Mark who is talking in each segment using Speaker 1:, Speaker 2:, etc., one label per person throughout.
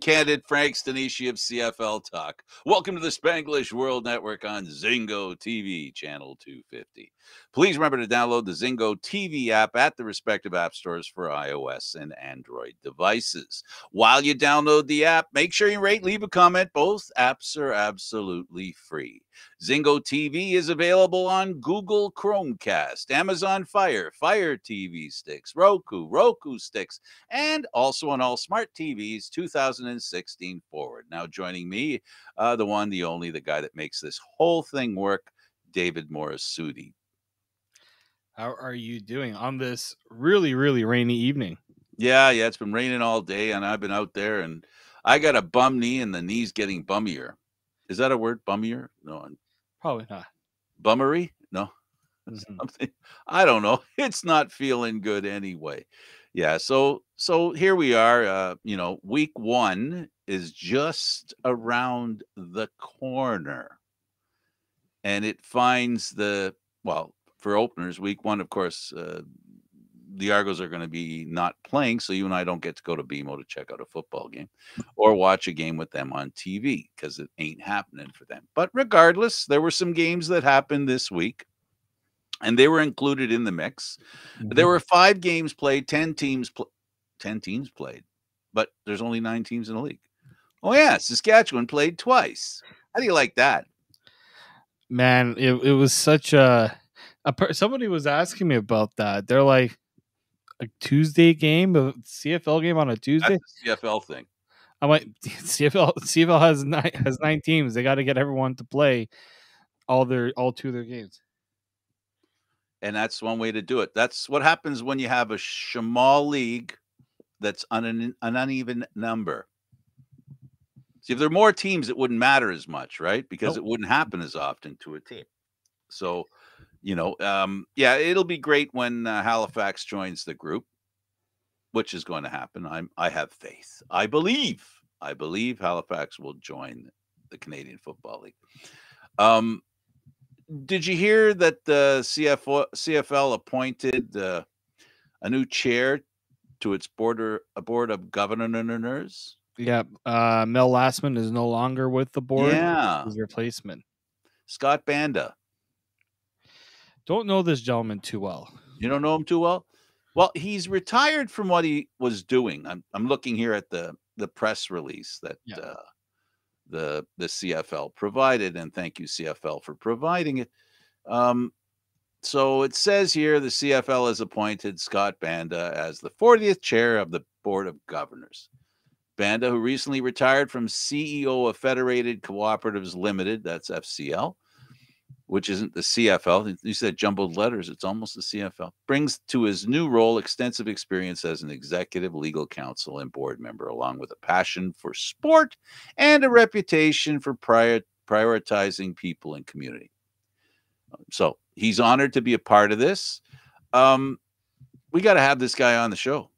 Speaker 1: Candid, Frank Stanisci of CFL Talk. Welcome to the Spanglish World Network on Zingo TV, channel 250. Please remember to download the Zingo TV app at the respective app stores for iOS and Android devices. While you download the app, make sure you rate, leave a comment. Both apps are absolutely free. Zingo TV is available on Google Chromecast, Amazon Fire, Fire TV sticks, Roku sticks, and also on all smart TVs 2016 forward. Now joining me, the one, the only, the guy that makes this whole thing work, David Morassutti.
Speaker 2: How are you doing on this really, really rainy evening?
Speaker 1: Yeah, it's been raining all day, and I've been out there, and I got a bum knee, and the knee's getting bummier. Is that a word, bummier? No.
Speaker 2: Probably not.
Speaker 1: Bummery? No. Something. I don't know. It's not feeling good anyway. Yeah, so here we are. Week 1 is just around the corner. And it finds for openers, week 1, of course, the Argos are going to be not playing, so you and I don't get to go to BMO to check out a football game or watch a game with them on TV because it ain't happening for them. But regardless, there were some games that happened this week, and they were included in the mix. Mm-hmm. There were 5 games played, 10 teams played, but there's only 9 teams in the league. Oh, yeah, Saskatchewan played twice. How do you like that?
Speaker 2: Man, it was such somebody was asking me about that. They're like, a Tuesday game, a CFL game on a Tuesday?
Speaker 1: That's a CFL thing.
Speaker 2: I'm like, CFL has 9 teams. They got to get everyone to play all 2 of their games.
Speaker 1: And that's one way to do it. That's what happens when you have a small league that's on an uneven number. See, if there are more teams, it wouldn't matter as much, right? Because It wouldn't happen as often to a team. So, it'll be great when Halifax joins the group, which is going to happen. I have faith. I believe Halifax will join the Canadian Football League. Did you hear that the CFL appointed a new chair to its board of governors?
Speaker 2: Yeah, Mel Lastman is no longer with the board.
Speaker 1: Yeah,
Speaker 2: his replacement,
Speaker 1: Scott Banda.
Speaker 2: Don't know this gentleman too well.
Speaker 1: You don't know him too well? Well, he's retired from what he was doing. I'm looking here at the press release that the CFL provided, and thank you, CFL, for providing it. So it says here the CFL has appointed Scott Banda as the 40th chair of the Board of Governors. Banda, who recently retired from CEO of Federated Cooperatives Limited, that's FCL, which isn't the CFL. You said jumbled letters. It's almost the CFL. Brings to his new role extensive experience as an executive, legal counsel, and board member, along with a passion for sport and a reputation for prioritizing people and community. So he's honored to be a part of this. We got to have this guy on the show.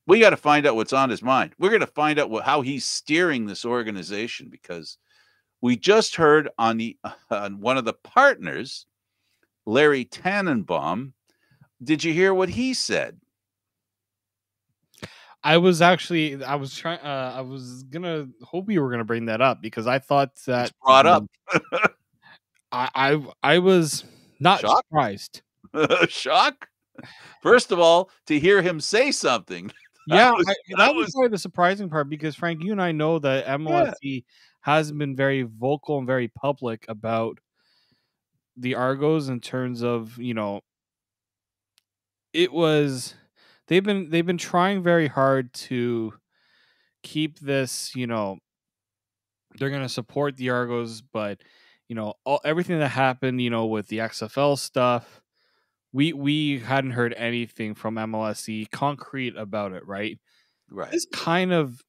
Speaker 1: We got to find out what's on his mind. We're going to find out how he's steering this organization, because we just heard on one of the partners, Larry Tannenbaum. Did you hear what he said?
Speaker 2: I was gonna hope you were gonna bring that up, because I thought that
Speaker 1: it's brought up.
Speaker 2: I was not surprised.
Speaker 1: Shock. First of all, to hear him say something.
Speaker 2: That was probably the surprising part, because Frank, you and I know that MLSE hasn't been very vocal and very public about the Argos in terms of, they've been trying very hard to keep this, they're going to support the Argos, but everything that happened, with the XFL stuff, we hadn't heard anything from MLSE concrete about it, right?
Speaker 1: Right.
Speaker 2: It's kind of,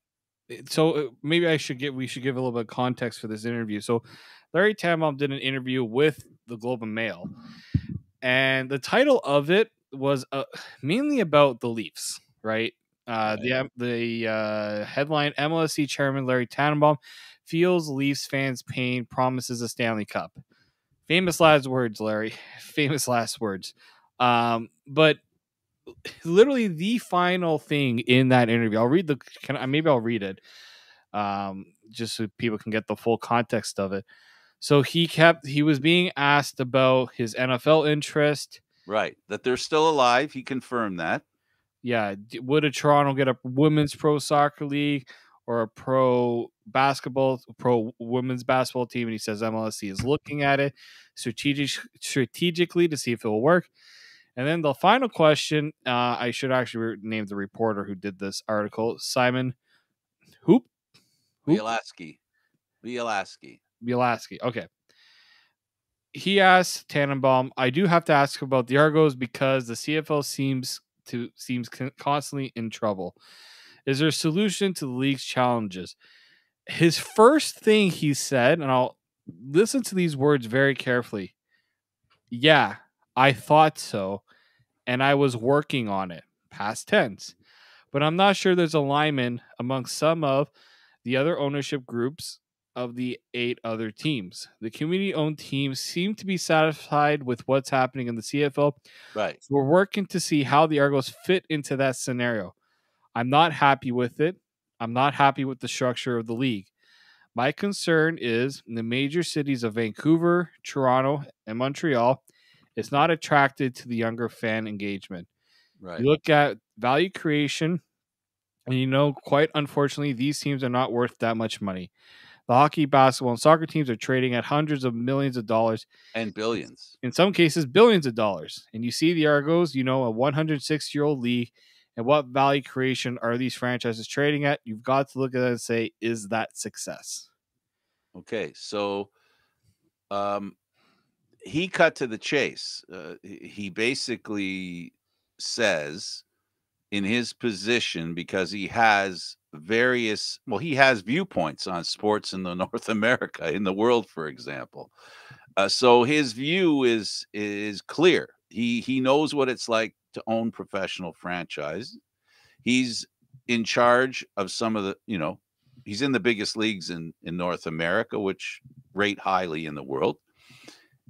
Speaker 2: so maybe we should give a little bit of context for this interview. So Larry Tannenbaum did an interview with the Globe and Mail, and the title of it was mainly about the Leafs, right? The headline: MLSE chairman Larry Tannenbaum feels Leafs fans' pain, promises a Stanley Cup. Famous last words, Larry. Famous last words. But literally the final thing in that interview, I'll read it. just so people can get the full context of it. So he was being asked about his NFL interest.
Speaker 1: Right. That they're still alive. He confirmed that.
Speaker 2: Yeah, would a Toronto get a women's pro soccer league or a pro women's basketball team? And he says MLSC is looking at it strategically to see if it will work. And then the final question, I should actually name the reporter who did this article, Simon Hoop
Speaker 1: Bielaski.
Speaker 2: Bielaski. Okay. He asked Tannenbaum, I do have to ask about the Argos because the CFL seems constantly in trouble. Is there a solution to the league's challenges? His first thing he said, and I'll listen to these words very carefully. Yeah, I thought so, and I was working on it. Past tense. But I'm not sure there's alignment among some of the other ownership groups of the 8 other teams. The community-owned teams seem to be satisfied with what's happening in the CFL.
Speaker 1: Right.
Speaker 2: So we're working to see how the Argos fit into that scenario. I'm not happy with it. I'm not happy with the structure of the league. My concern is in the major cities of Vancouver, Toronto, and Montreal, it's not attracted to the younger fan engagement.
Speaker 1: Right.
Speaker 2: You look at value creation, and quite unfortunately, these teams are not worth that much money. The hockey, basketball, and soccer teams are trading at hundreds of millions of dollars.
Speaker 1: And billions.
Speaker 2: In some cases, billions of dollars. And you see the Argos, a 106-year-old league, and what value creation are these franchises trading at? You've got to look at it and say, is that success?
Speaker 1: Okay, so he cut to the chase. He basically says in his position, because he has he has viewpoints on sports in the North America, in the world, for example. So his view is clear. He knows what it's like to own professional franchise. He's in charge of some of the, he's in the biggest leagues in North America, which rate highly in the world.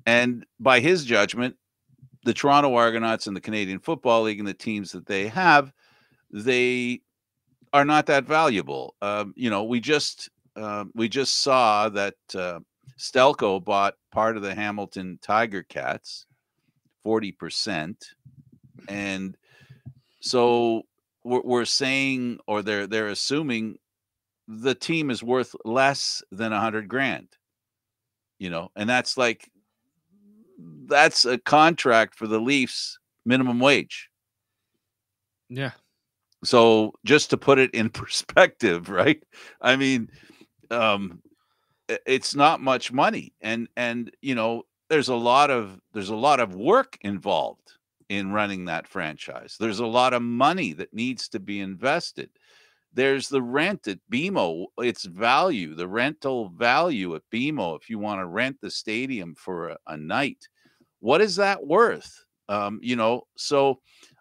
Speaker 1: And by his judgment, the Toronto Argonauts and the Canadian Football League and the teams that they have, they are not that valuable. We just saw that Stelco bought part of the Hamilton Tiger Cats, 40%, and so we're saying, or they're assuming, the team is worth less than $100,000. And that's a contract for the Leafs minimum wage.
Speaker 2: Yeah.
Speaker 1: So just to put it in perspective, right? I mean, it's not much money, and there's a lot of work involved in running that franchise. There's a lot of money that needs to be invested. There's the rent at BMO, its value, the rental value at BMO. If you want to rent the stadium for a night, what is that worth? So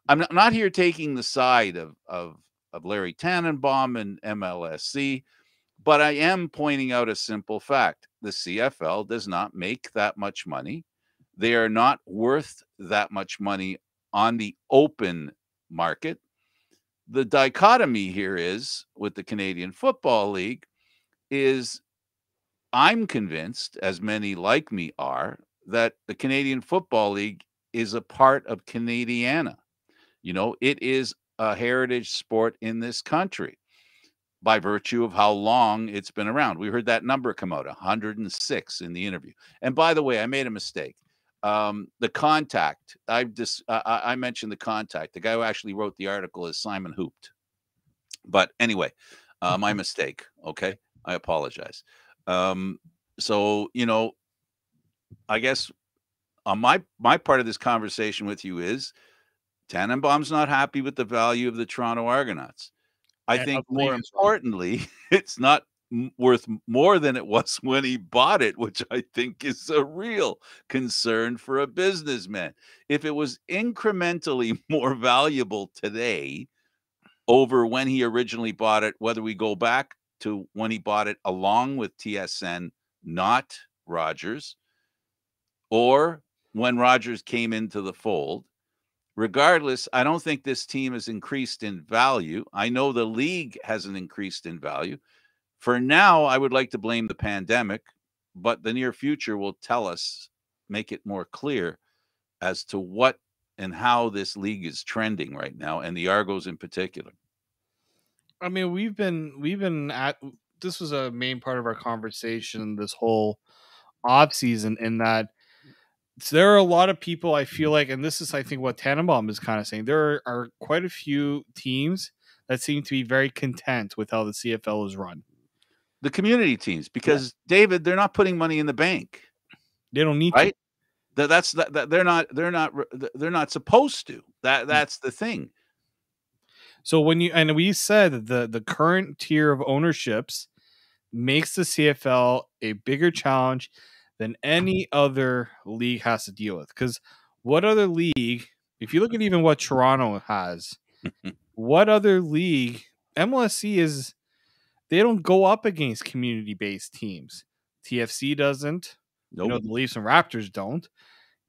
Speaker 1: I'm not here taking the side of Larry Tannenbaum and MLSC, but I am pointing out a simple fact. The CFL does not make that much money. They are not worth that much money on the open market. The dichotomy here is, with the Canadian Football League, is I'm convinced, as many like me are, that the Canadian Football League is a part of Canadiana. It is a heritage sport in this country by virtue of how long it's been around. We heard that number come out, 106, in the interview. And by the way, I made a mistake. The contact, I mentioned the contact. The guy who actually wrote the article is Simon Hooped. But anyway, my mistake. Okay, I apologize. So I guess on my part of this conversation with you is Tannenbaum's not happy with the value of the Toronto Argonauts. I think more importantly, it's not worth more than it was when he bought it, which I think is a real concern for a businessman. If it was incrementally more valuable today over when he originally bought it, whether we go back to when he bought it along with TSN, not Rogers, or when Rogers came into the fold, regardless, I don't think this team has increased in value. I know the league hasn't increased in value. For now, I would like to blame the pandemic, but the near future will tell us, make it more clear as to what and how this league is trending right now, and the Argos in particular.
Speaker 2: I mean, we've been at this was a main part of our conversation this whole off season in that there are a lot of people I feel like, and this is I think what Tannenbaum is kind of saying. There are quite a few teams that seem to be very content with how the CFL is run.
Speaker 1: The community teams,
Speaker 2: Yeah,
Speaker 1: because David, they're not putting money in the bank,
Speaker 2: they don't need to.
Speaker 1: right? That they're not supposed to. That's the thing.
Speaker 2: So when you and we said the current tier of ownerships makes the CFL a bigger challenge than any other league has to deal with. Because what other league, if you look at even what Toronto has, what other league, MLSC is, they don't go up against community based teams. TFC doesn't. You know,
Speaker 1: Nope.
Speaker 2: the Leafs and Raptors don't.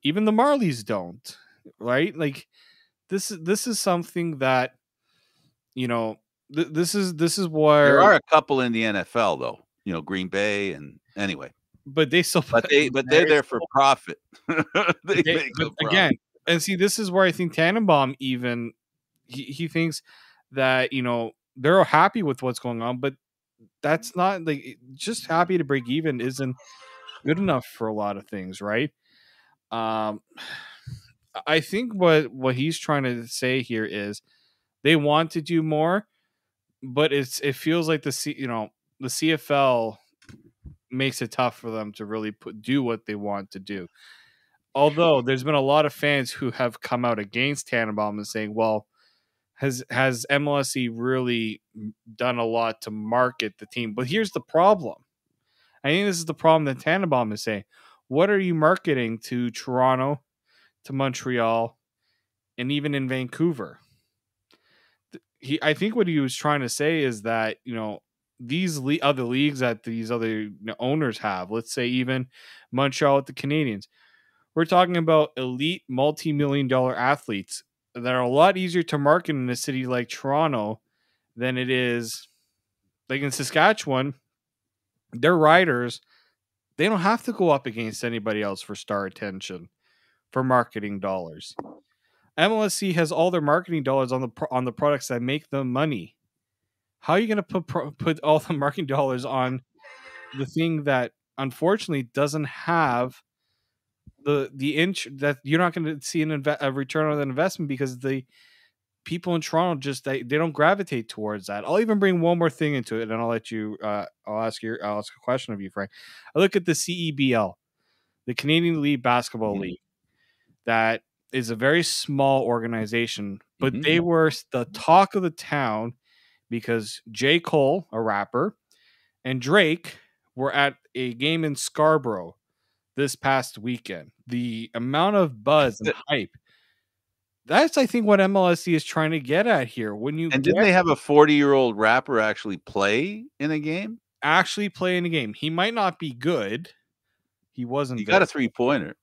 Speaker 2: Even the Marlies don't. Right? Like this is something that, you know, this is
Speaker 1: There
Speaker 2: where,
Speaker 1: are a couple in the NFL though, Green Bay and anyway,
Speaker 2: but they still
Speaker 1: but they're
Speaker 2: there's
Speaker 1: there for profit. They make
Speaker 2: but
Speaker 1: a
Speaker 2: again,
Speaker 1: profit.
Speaker 2: and see, this is where I think Tannenbaum even he thinks that they're happy with what's going on, but that's not like just happy to break even isn't good enough for a lot of things, right? Um, I think what he's trying to say here is they want to do more, but it feels like the CFL makes it tough for them to really do what they want to do. Although there's been a lot of fans who have come out against Tannenbaum and saying, "Well, has MLSE really done a lot to market the team?" But here's the problem. I think this is the problem that Tannenbaum is saying. What are you marketing to Toronto, to Montreal, and even in Vancouver? I think what he was trying to say is that these other leagues that these other owners have. Let's say even Montreal with the Canadians. We're talking about elite multi-million-dollar athletes that are a lot easier to market in a city like Toronto than it is like in Saskatchewan. Their riders, they don't have to go up against anybody else for star attention, for marketing dollars. MLSC has all their marketing dollars on the products that make them money. How are you going to put all the marketing dollars on the thing that unfortunately doesn't have the inch that you're not going to see a return on that investment because the people in Toronto just they don't gravitate towards that. I'll even bring one more thing into it, and I'll let you. I'll ask a question of you, Frank. I look at the CEBL, the Canadian League Basketball
Speaker 1: Mhm.
Speaker 2: League. That is a very small organization, but
Speaker 1: Mhm.
Speaker 2: they were the talk of the town because J. Cole, a rapper, and Drake were at a game in Scarborough this past weekend. The amount of buzz and hype. That's I think what MLSC is trying to get at here. When you
Speaker 1: And didn't
Speaker 2: get
Speaker 1: they have a 40-year-old rapper actually play in a game?
Speaker 2: actually playing a game, he might not be good. He wasn't
Speaker 1: He got
Speaker 2: very.
Speaker 1: a three-pointer.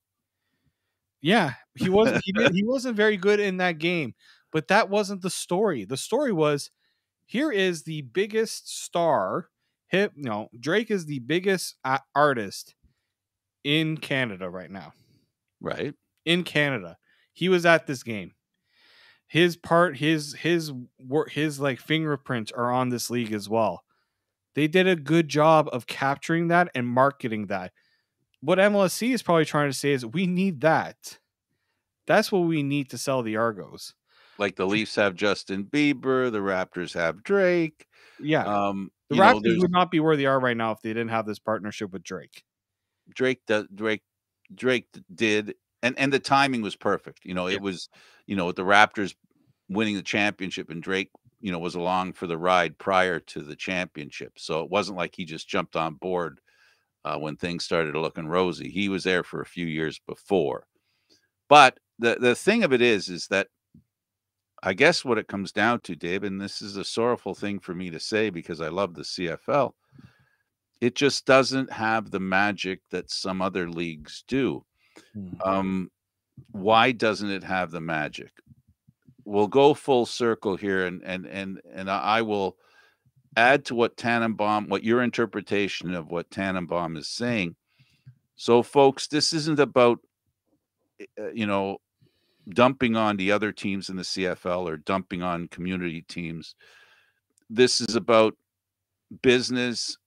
Speaker 2: Yeah, he wasn't very good in that game. But that wasn't the story. The story was here is the biggest star. Drake is the biggest artist in Canada right now.
Speaker 1: Right.
Speaker 2: In Canada, he was at this game. His like fingerprints are on this league as well. They did a good job of capturing that and marketing that. What MLSC is probably trying to say is we need that. That's what we need to sell the Argos.
Speaker 1: Like the Leafs have Justin Bieber, the Raptors have Drake.
Speaker 2: Yeah. The Raptors
Speaker 1: There's
Speaker 2: would not be where they are right now if they didn't have this partnership with Drake.
Speaker 1: Drake did, and the timing was perfect.
Speaker 2: Yeah.
Speaker 1: It was, with the Raptors winning the championship and Drake, was along for the ride prior to the championship. So it wasn't like he just jumped on board when things started looking rosy. He was there for a few years before. But the thing of it is that I guess what it comes down to, Dave, and this is a sorrowful thing for me to say because I love the CFL, it just doesn't have the magic that some other leagues do.
Speaker 2: Hmm.
Speaker 1: Um, why doesn't it have the magic? We'll go full circle here, and I will add to what Tannenbaum, what your interpretation of what Tannenbaum is saying. So, folks, this isn't about, you know, dumping on the other teams in the CFL or dumping on community teams. This is about business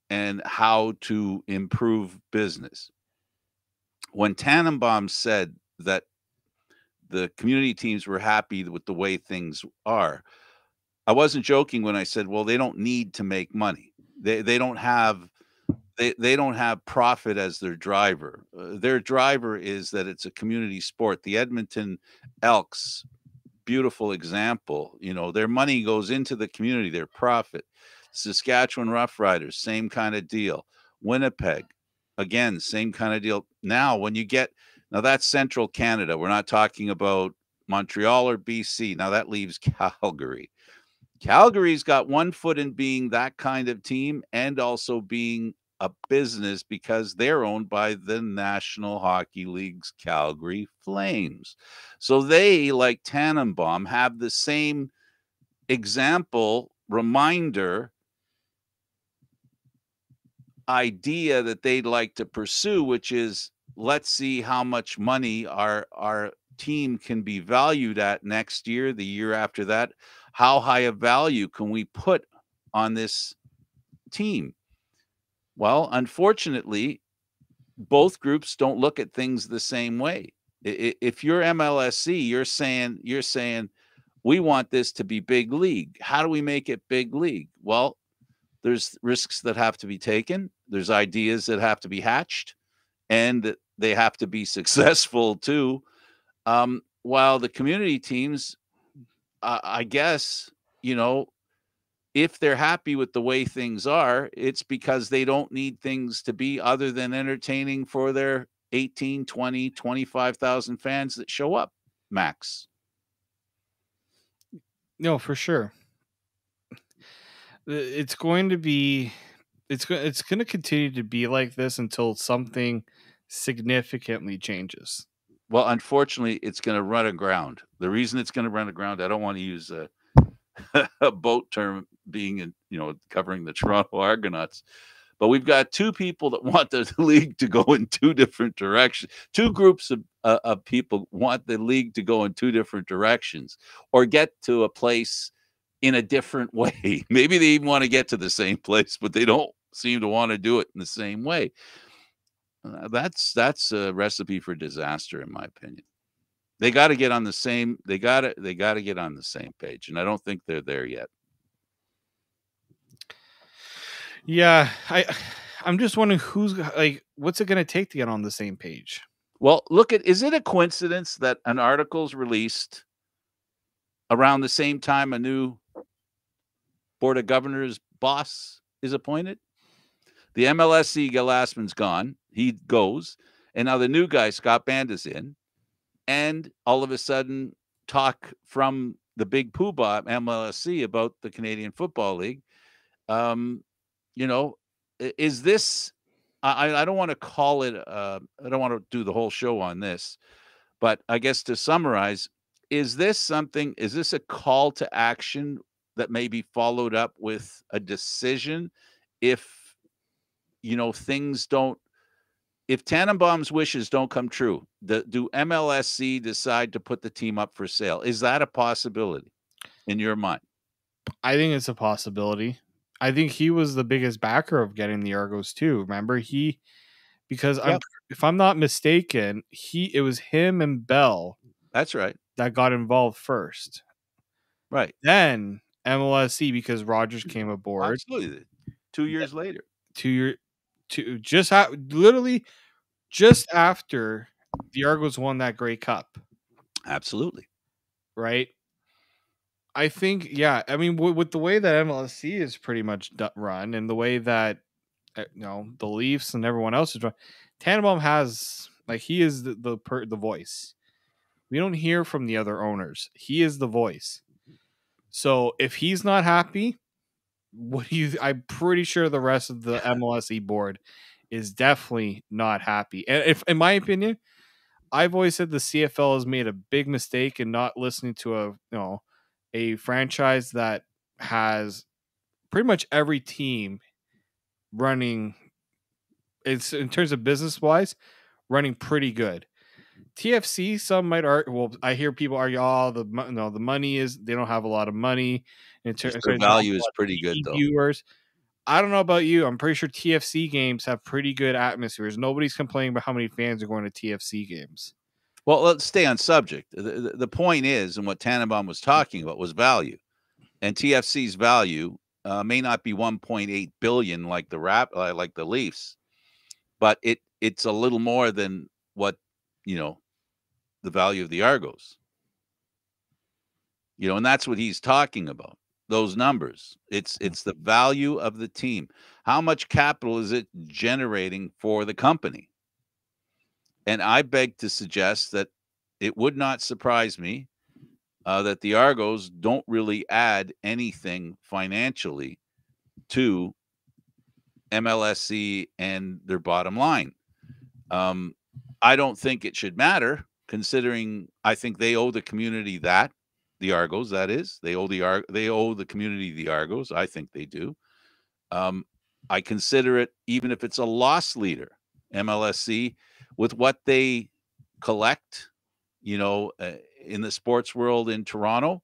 Speaker 1: and how to improve business. When Tannenbaum said that the community teams were happy with the way things are, I wasn't joking when I said, well, they don't need to make money. They don't have they don't have profit as their driver. Their driver is that it's a community sport. The Edmonton Elks, beautiful example. You know, their money goes into the community, their profit. Saskatchewan Roughriders, same kind of deal. Winnipeg, again, same kind of deal. Now, when you get now that's central Canada. We're not talking about Montreal or BC. Now that leaves Calgary. Calgary's got one foot in being that kind of team and also being a business because they're owned by the National Hockey League's Calgary Flames. So they, like Tannenbaum, have the same example, reminder, idea that they'd like to pursue, which is let's see how much money our team can be valued at next year, the year after that. How high a value can we put on this team? Well, unfortunately, both groups don't look at things the same way. If you're MLSC, you're saying we want this to be big league. How do we make it big league? Well, there's risks that have to be taken. There's ideas that have to be hatched, and they have to be successful too. While the community teams, I guess, you know, if they're happy with the way things are, it's because they don't need things to be other than entertaining for their 18, 20, 25,000 fans that show up, max.
Speaker 2: No, for sure. It's going to be it's going to continue to be like this until something significantly changes.
Speaker 1: Well, unfortunately, it's going to run aground. The reason it's going to run aground, I don't want to use a boat term being in, you know, covering the Toronto Argonauts, but we've got two people that want the league to go in two different directions. Two groups of people want the league to go in two different directions or get to a place in a different way. Maybe they even want to get to the same place, but they don't seem to want to do it in the same way. That's a recipe for disaster, in my opinion. They got to get on the same. They got to get on the same page, and I don't think they're there yet.
Speaker 2: Yeah, I'm just wondering who's like, what's it going to take to get on the same page?
Speaker 1: Well, is it a coincidence that an article's released around the same time a new Board of Governors boss is appointed? The MLSC Glassman's gone. He goes. And now the new guy, Scott Banda's in. And all of a sudden, talk from the big poobah MLSC about the Canadian Football League. You know, is this, I don't want to call it, I don't want to do the whole show on this, but I guess to summarize, is this a call to action that may be followed up with a decision if, you know, if Tannenbaum's wishes don't come true, do MLSC decide to put the team up for sale? Is that a possibility in your mind?
Speaker 2: I think it's a possibility. I think he was the biggest backer of getting the Argos too. Remember, because
Speaker 1: Yep.
Speaker 2: if I'm not mistaken, it was him and Bell
Speaker 1: That's right.
Speaker 2: that got involved first.
Speaker 1: Right.
Speaker 2: Then MLSC, because Rogers came aboard.
Speaker 1: Absolutely. 2 years later.
Speaker 2: Literally just after the Argos won that Grey Cup.
Speaker 1: Absolutely.
Speaker 2: Right. I think, yeah. I mean, with the way that MLSC is pretty much run, and the way that the Leafs and everyone else is run, Tannenbaum has he is the voice. We don't hear from the other owners. He is the voice. So if he's not happy, I'm pretty sure the rest of the MLSE board is definitely not happy. And if, in my opinion, I've always said the CFL has made a big mistake in not listening to a franchise that has pretty much every team running, it's in terms of business wise, running pretty good. TFC, some might argue. Well, I hear people argue, "Oh, the money is they don't have a lot of money in terms
Speaker 1: Their
Speaker 2: of not
Speaker 1: value
Speaker 2: a
Speaker 1: is
Speaker 2: lot of
Speaker 1: pretty good,
Speaker 2: TV
Speaker 1: though.
Speaker 2: viewers." I don't know about you. I'm pretty sure TFC games have pretty good atmospheres. Nobody's complaining about how many fans are going to TFC games.
Speaker 1: Well, let's stay on subject. The point is, and what Tannenbaum was talking about was value, and TFC's value may not be 1.8 billion like like the Leafs, but it's a little more than what you know the value of the Argos. And that's what he's talking about. Those numbers. It's the value of the team. How much capital is it generating for the company? And I beg to suggest that it would not surprise me that the Argos don't really add anything financially to MLSC and their bottom line. Um, I don't think it should matter, considering I think they owe the community the Argos, that is, they owe the community the Argos. I think they do. Um, I consider it, even if it's a loss leader, MLSC, with what they collect, in the sports world in Toronto,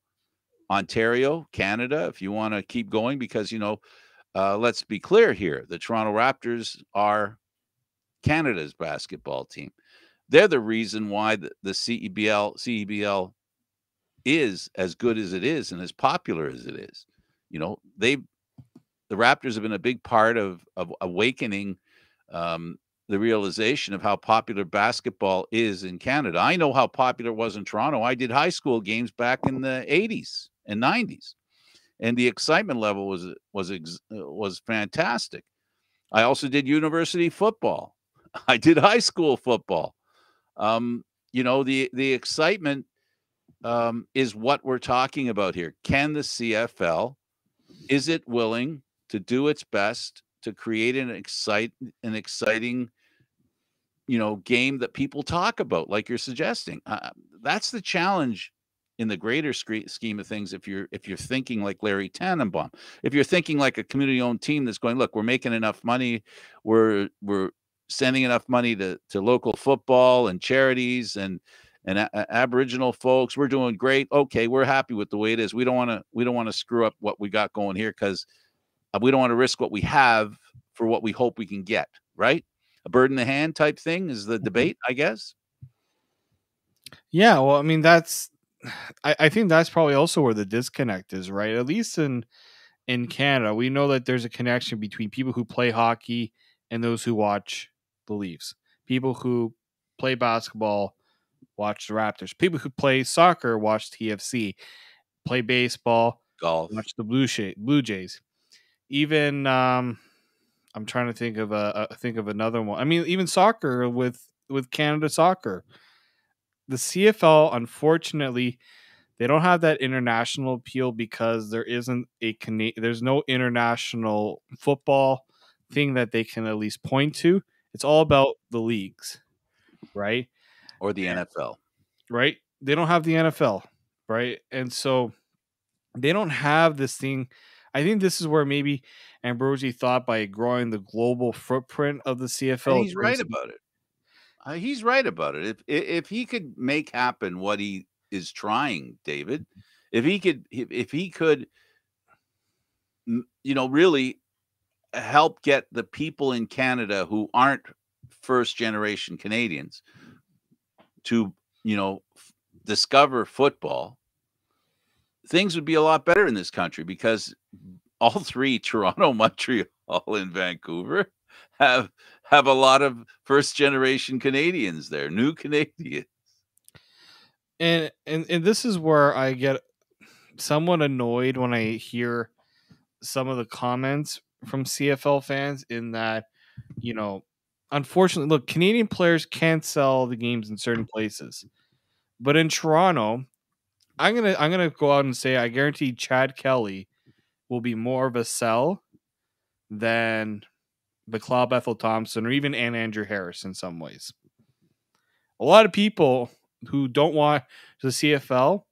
Speaker 1: Ontario, Canada, if you want to keep going, because, let's be clear here. The Toronto Raptors are Canada's basketball team. They're the reason why the CEBL is as good as it is and as popular as it is. The Raptors have been a big part of awakening the realization of how popular basketball is in Canada. I know how popular it was in Toronto. I did high school games back in the 80s and 90s, and the excitement level was fantastic. I also did university football. I did high school football. The excitement is what we're talking about here. Can the CFL, is it willing to do its best to create an exciting game that people talk about, like you're suggesting? That's the challenge in the greater scheme of things. If you're thinking like Larry Tannenbaum, if you're thinking like a community-owned team that's going, look, we're making enough money, we're sending enough money to local football and charities and Aboriginal folks, we're doing great. Okay, we're happy with the way it is. We don't want to screw up what we got going here, because we don't want to risk what we have for what we hope we can get, right? A bird in the hand type thing is the debate, I guess.
Speaker 2: Yeah, well, I mean, I think that's probably also where the disconnect is, right? At least in Canada, we know that there's a connection between people who play hockey and those who watch the Leafs. People who play basketball watch the Raptors. People who play soccer watch TFC. Play baseball,
Speaker 1: Golf.
Speaker 2: watch the Blue Jays. Even I'm trying to think of another one. I mean, even soccer with Canada Soccer. The CFL, unfortunately, they don't have that international appeal because there isn't there's no international football thing that they can at least point to. It's all about the leagues, right?
Speaker 1: Or the NFL.
Speaker 2: Right? They don't have the NFL, right? And so they don't have this thing. I think this is where maybe Ambrosi thought by growing the global footprint of the
Speaker 1: And
Speaker 2: CFL.
Speaker 1: he's right about it. He's right about it. If he could make happen what he is trying, David, if he could, really help get the people in Canada who aren't first generation Canadians to, discover football, things would be a lot better in this country, because all three, Toronto, Montreal, and Vancouver, have a lot of first generation Canadians there, new Canadians.
Speaker 2: And this is where I get somewhat annoyed when I hear some of the comments from CFL fans, in that, unfortunately, look, Canadian players can't sell the games in certain places. But in Toronto, I'm gonna go out and say I guarantee Chad Kelly will be more of a sell than McLeod Bethel Thompson or even Andrew Harris in some ways. A lot of people who don't watch the CFL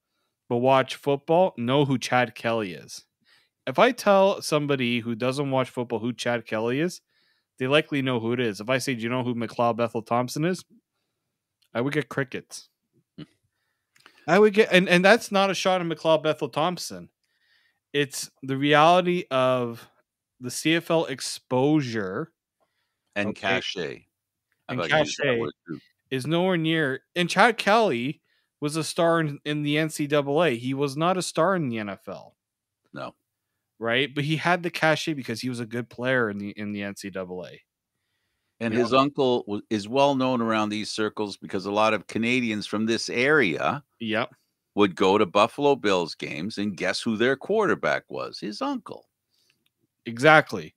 Speaker 2: but watch football know who Chad Kelly is. If I tell somebody who doesn't watch football who Chad Kelly is, they likely know who it is. If I say, "Do you know who McLeod Bethel Thompson is?" I would get crickets. I would get, and that's not a shot at McLeod Bethel Thompson. It's the reality of the CFL exposure,
Speaker 1: And
Speaker 2: okay,
Speaker 1: cachet. How
Speaker 2: and
Speaker 1: about use that
Speaker 2: cachet
Speaker 1: word too?
Speaker 2: is nowhere near. And Chad Kelly was a star in the NCAA. He was not a star in the NFL,
Speaker 1: No.
Speaker 2: right? But he had the cachet because he was a good player in the NCAA.
Speaker 1: And
Speaker 2: You know,
Speaker 1: his uncle is well known around these circles because a lot of Canadians from this area
Speaker 2: yep,
Speaker 1: would go to Buffalo Bills games, and guess who their quarterback was? His uncle.
Speaker 2: exactly.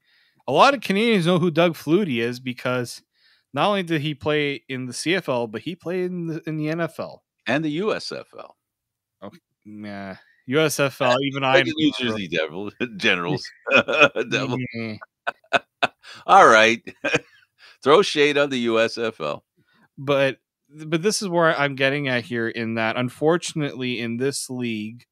Speaker 2: A lot of Canadians know who Doug Flutie is because not only did he play in the CFL, but he played in the NFL.
Speaker 1: And the USFL.
Speaker 2: Okay, yeah, USFL. Even I
Speaker 1: Like
Speaker 2: know.
Speaker 1: the New Jersey Generals. Devil.
Speaker 2: Yeah.
Speaker 1: All right. Throw shade on the USFL.
Speaker 2: But this is where I'm getting at here. In that, unfortunately, in this league,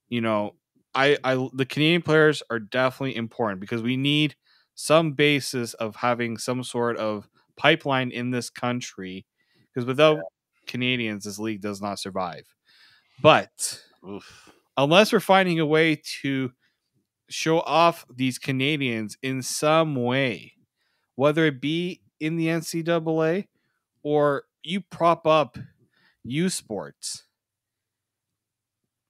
Speaker 2: you know, I the Canadian players are definitely important because we need some basis of having some sort of pipeline in this country because without Canadians, this league does not survive. But
Speaker 1: Oof.
Speaker 2: unless we're finding a way to show off these Canadians in some way, whether it be in the NCAA or you prop up U Sports,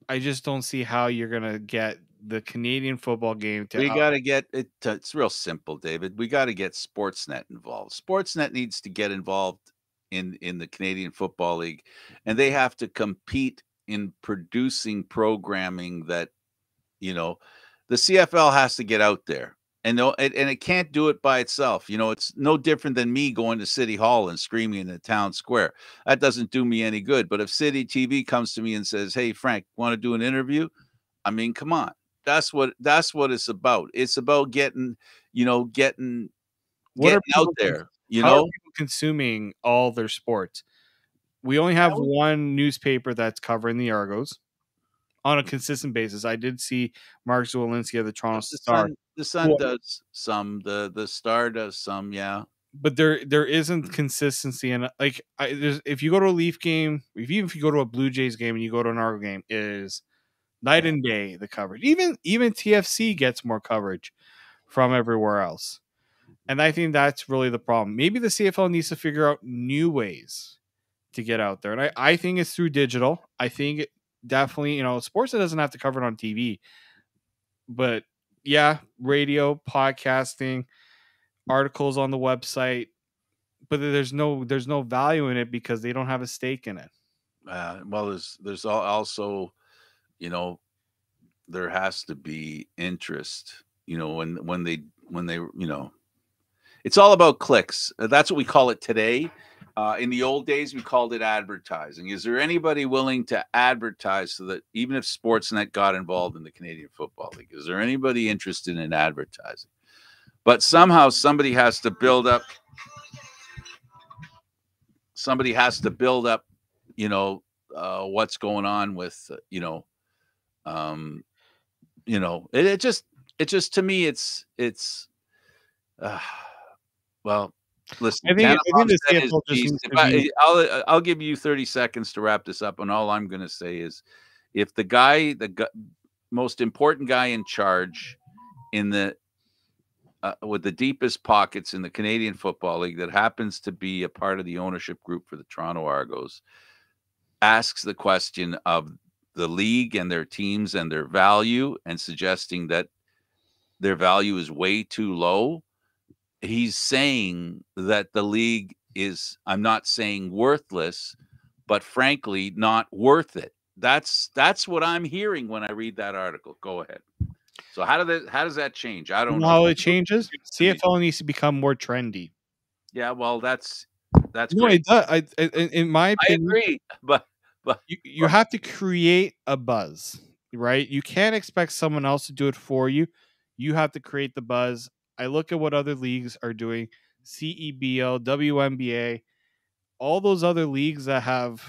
Speaker 2: I just don't see how you're gonna get the Canadian football game to
Speaker 1: We
Speaker 2: out.
Speaker 1: got to get it. It's real simple, David. We got to get Sportsnet involved. Sportsnet needs to get involved in the Canadian Football League, and they have to compete in producing programming that the CFL has to get out there. And no, and it can't do it by itself. It's no different than me going to City Hall and screaming in the town square. That doesn't do me any good. But if City TV comes to me and says, "Hey, Frank, want to do an interview?" I mean, come on. That's what it's about. It's about getting, getting
Speaker 2: What are
Speaker 1: out
Speaker 2: people?
Speaker 1: there,
Speaker 2: How are people consuming all their sports? We only have one newspaper that's covering the Argos on a consistent basis. I did see Mark Zwolinski of the Toronto
Speaker 1: The
Speaker 2: Star,
Speaker 1: Sun the Sun
Speaker 2: who
Speaker 1: does some, the Star does some, yeah.
Speaker 2: but there isn't consistency in like if you go to a Leaf game, even if you go to a Blue Jays game and you go to an Argo game, it is night and day the coverage. Even TFC gets more coverage from everywhere else, and I think that's really the problem. Maybe the CFL needs to figure out new ways to get out there, and I think it's through digital. I think definitely sports that doesn't have to cover it on TV, but yeah, radio, podcasting, articles on the website, but there's no value in it because they don't have a stake in it.
Speaker 1: Well, there's also, you know, there has to be interest, when they, it's all about clicks. That's what we call it today. In the old days, we called it advertising. Is there anybody willing to advertise so that even if Sportsnet got involved in the Canadian Football League, is there anybody interested in advertising? But somehow somebody has to build up. Somebody has to build up, what's going on with, um, it just to me, uh, well, listen,
Speaker 2: I think the
Speaker 1: Tannenbaum said his
Speaker 2: CFL just
Speaker 1: piece.
Speaker 2: needs
Speaker 1: If
Speaker 2: to be.
Speaker 1: I'll give you 30 seconds to wrap this up, and all I'm going to say is, if the most important guy in charge in the with the deepest pockets in the Canadian Football League that happens to be a part of the ownership group for the Toronto Argos asks the question of the league and their teams and their value and suggesting that their value is way too low, he's saying that the league is, I'm not saying worthless, but frankly not worth it. That's what I'm hearing when I read that article. Go ahead. So how does that change? I
Speaker 2: You
Speaker 1: don't
Speaker 2: know
Speaker 1: know.
Speaker 2: how it changes?
Speaker 1: To me.
Speaker 2: CFL needs to become more trendy.
Speaker 1: Yeah, well, that's
Speaker 2: No,
Speaker 1: great.
Speaker 2: it does. In my
Speaker 1: I
Speaker 2: opinion,
Speaker 1: agree, but
Speaker 2: you have to create a buzz, right? You can't expect someone else to do it for you. You have to create the buzz. I look at what other leagues are doing: CEBL, WNBA, all those other leagues that have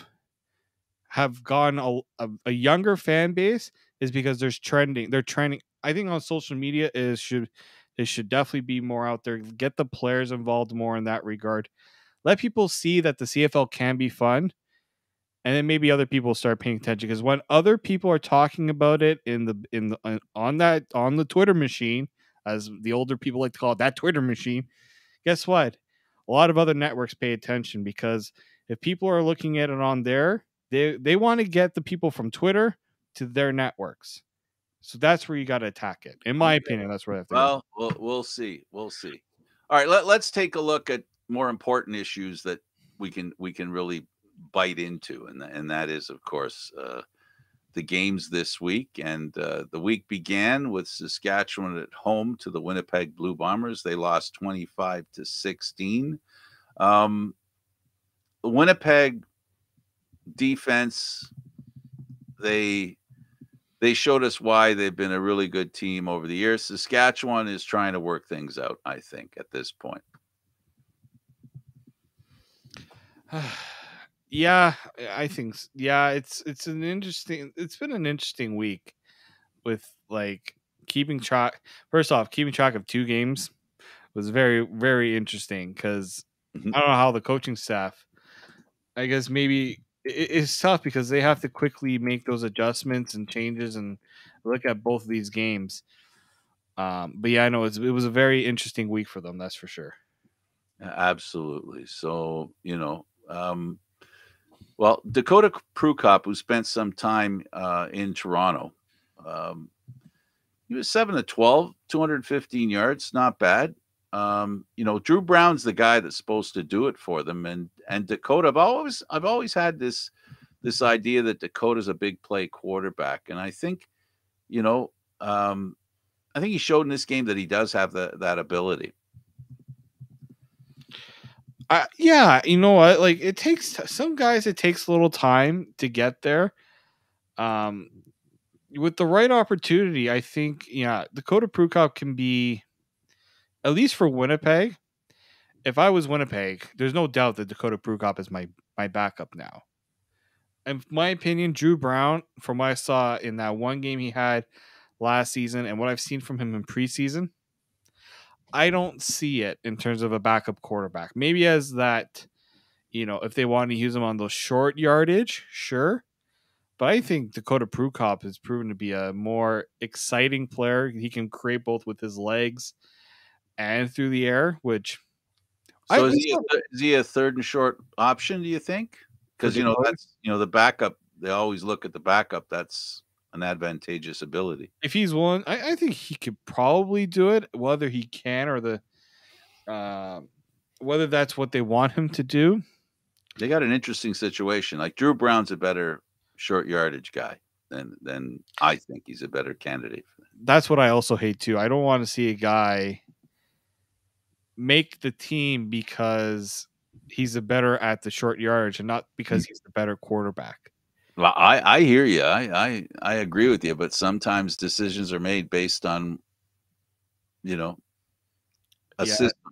Speaker 2: gone a younger fan base is because there's trending. They're trending. I think on social media it should definitely be more out there. Get the players involved more in that regard. Let people see that the CFL can be fun, and then maybe other people start paying attention, because when other people are talking about it in the on the Twitter machine, as the older people like to call it, that Twitter machine, guess what? A lot of other networks pay attention, because if people are looking at it on there, they want to get the people from Twitter to their networks. So that's where you got to attack it. In my
Speaker 1: Okay.
Speaker 2: opinion, that's where I have to go.
Speaker 1: Well, we'll see. We'll see. All right, let's take a look at more important issues that we can really bite into, and that is, of course, the games this week. And the week began with Saskatchewan at home to the Winnipeg Blue Bombers. They lost 25-16. The Winnipeg defense, they they showed us why they've been a really good team over the years. Saskatchewan is trying to work things out, I think, at this point.
Speaker 2: Yeah, I think yeah, it's been an interesting week with like keeping track. First off, keeping track of two games was very very interesting, because
Speaker 1: Mhm.
Speaker 2: I don't know how the coaching staff. I guess maybe it's tough because they have to quickly make those adjustments and changes and look at both of these games. But yeah, I know it was a very interesting week for them. That's for sure.
Speaker 1: Absolutely. So, well, Dakota Prukop, who spent some time in Toronto, um, he was 7 to 12, 215 yards, not bad. Drew Brown's the guy that's supposed to do it for them, and Dakota. I've always had this idea that Dakota's a big play quarterback, and you know, um, I think he showed in this game that he does have that ability.
Speaker 2: Yeah, you know what? Like it takes some guys. It takes a little time to get there. Um, with the right opportunity, I think yeah, Dakota Prukop can be, at least for Winnipeg. If I was Winnipeg, there's no doubt that Dakota Prukop is my backup now. In my opinion, Drew Brown, from what I saw in that one game he had last season and what I've seen from him in preseason, I don't see it in terms of a backup quarterback. Maybe as that, if they want to use him on those short yardage, sure. But I think Dakota Prukop has proven to be a more exciting player. He can create both with his legs and through the air, which I
Speaker 1: So is
Speaker 2: that's
Speaker 1: he
Speaker 2: not
Speaker 1: is he a third and short option? Do you think?
Speaker 2: for
Speaker 1: Because
Speaker 2: Dakota.
Speaker 1: that's the backup. They always look at the backup. That's an advantageous ability.
Speaker 2: If he's one, I think he could probably do it. Whether he can or uh, whether that's what they want him to do,
Speaker 1: They got an interesting situation. Like Drew Brown's a better short yardage guy than I think he's a better candidate for that.
Speaker 2: that's what I also hate too. I don't want to see a guy make the team because he's a better at the short yardage and not because he's the better quarterback.
Speaker 1: Well, I hear you. I agree with you, but sometimes decisions are made based on you know a
Speaker 2: Yeah,
Speaker 1: system.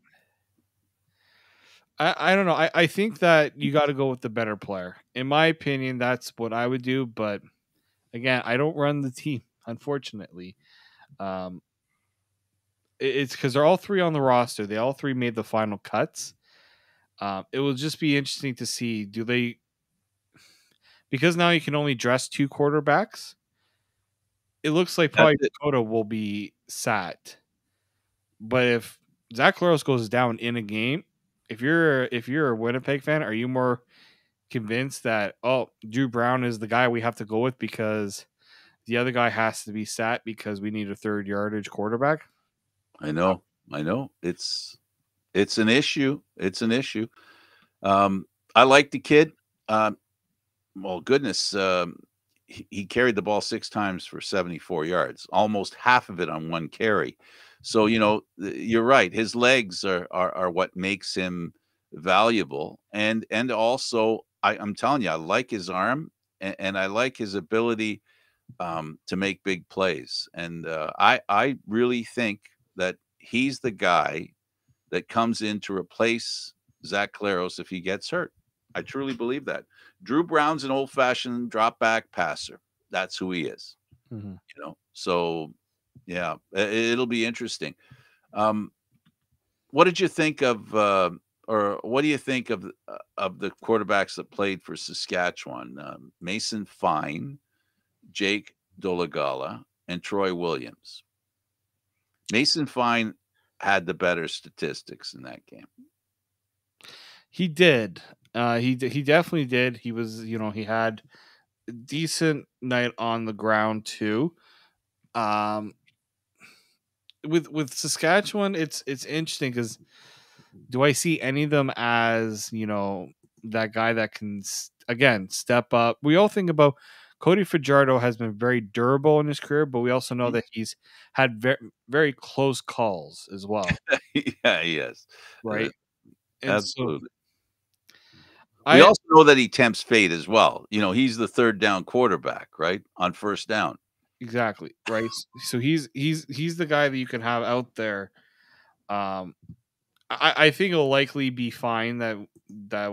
Speaker 2: I don't know. I think that you got to go with the better player. In my opinion, that's what I would do. But again, I don't run the team, unfortunately. Um, it's because they're all three on the roster. They all three made the final cuts. It will just be interesting to see, do they, because now you can only dress two quarterbacks. It looks like
Speaker 1: That's
Speaker 2: probably
Speaker 1: it.
Speaker 2: Dakota will be sat. But if Zach Claros goes down in a game, if you're a Winnipeg fan, are you more convinced that, oh, Drew Brown is the guy we have to go with because the other guy has to be sat because we need a third yardage quarterback?
Speaker 1: I know. I know. It's an issue. It's an issue. I like the kid. Um, well, goodness, he carried the ball 6 times for 74 yards, almost half of it on one carry. So you're right. His legs are what makes him valuable, and also I'm telling you, I like his arm, and I like his ability to make big plays. And I really think that he's the guy that comes in to replace Zach Claros if he gets hurt. I truly believe that. Drew Brown's an old fashioned drop back passer. That's who he is.
Speaker 2: Mm-hmm.
Speaker 1: So Yeah, it'll be interesting. Um, what did you think of, or what do you think of the quarterbacks that played for Saskatchewan? Mason Fine, Jake Dolegala, and Troy Williams. Mason Fine had the better statistics in that game.
Speaker 2: He did. He definitely did. He was, he had a decent night on the ground too. Um, with Saskatchewan, it's interesting because do I see any of them as that guy that can again step up? We all think about Cody Fajardo has been very durable in his career, but we also know
Speaker 1: Mhm.
Speaker 2: that he's had very close calls as well,
Speaker 1: Yeah, yes, uh,
Speaker 2: right? And so
Speaker 1: absolutely. We
Speaker 2: I
Speaker 1: also know that he tempts fate as well. He's the third down quarterback, right? On first down.
Speaker 2: exactly right. So he's the guy that you can have out there. Um, I think it'll likely be fine that